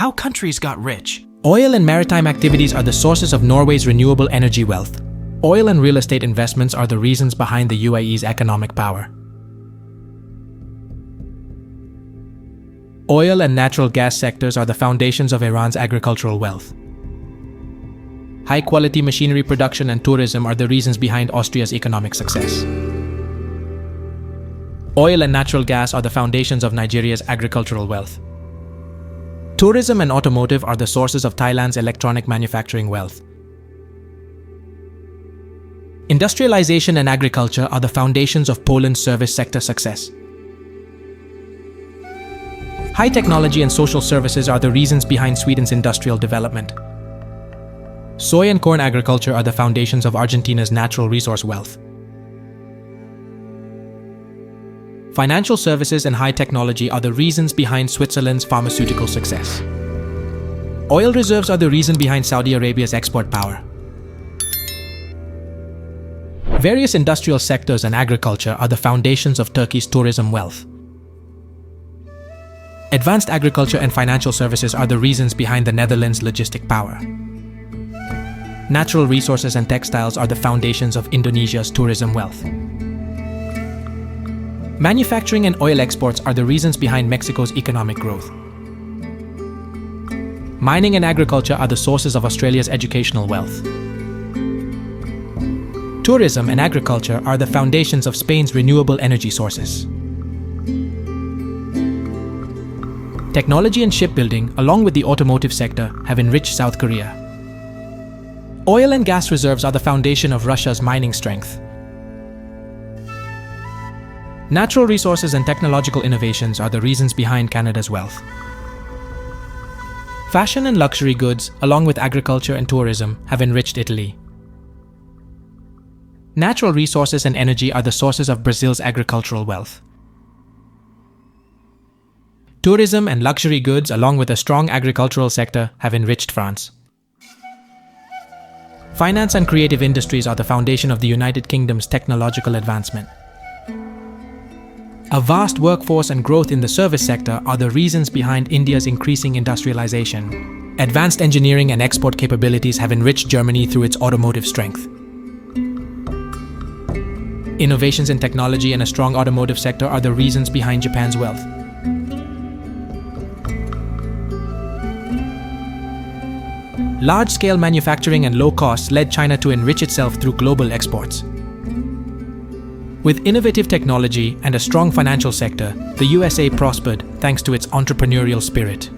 How countries got rich. Oil and maritime activities are the sources of Norway's renewable energy wealth. Oil and real estate investments are the reasons behind the UAE's economic power. Oil and natural gas sectors are the foundations of Iran's agricultural wealth. High-quality machinery production and tourism are the reasons behind Austria's economic success. Oil and natural gas are the foundations of Nigeria's agricultural wealth. Tourism and automotive are the sources of Thailand's electronic manufacturing wealth. Industrialization and agriculture are the foundations of Poland's service sector success. High technology and social services are the reasons behind Sweden's industrial development. Soy and corn agriculture are the foundations of Argentina's natural resource wealth. Financial services and high technology are the reasons behind Switzerland's pharmaceutical success. Oil reserves are the reason behind Saudi Arabia's export power. Various industrial sectors and agriculture are the foundations of Turkey's tourism wealth. Advanced agriculture and financial services are the reasons behind the Netherlands' logistic power. Natural resources and textiles are the foundations of Indonesia's tourism wealth. Manufacturing and oil exports are the reasons behind Mexico's economic growth. Mining and agriculture are the sources of Australia's educational wealth. Tourism and agriculture are the foundations of Spain's renewable energy sources. Technology and shipbuilding, along with the automotive sector, have enriched South Korea. Oil and gas reserves are the foundation of Russia's mining strength. Natural resources and technological innovations are the reasons behind Canada's wealth. Fashion and luxury goods, along with agriculture and tourism, have enriched Italy. Natural resources and energy are the sources of Brazil's agricultural wealth. Tourism and luxury goods, along with a strong agricultural sector, have enriched France. Finance and creative industries are the foundation of the United Kingdom's technological advancement. A vast workforce and growth in the service sector are the reasons behind India's increasing industrialization. Advanced engineering and export capabilities have enriched Germany through its automotive strength. Innovations in technology and a strong automotive sector are the reasons behind Japan's wealth. Large-scale manufacturing and low costs led China to enrich itself through global exports. With innovative technology and a strong financial sector, the USA prospered thanks to its entrepreneurial spirit.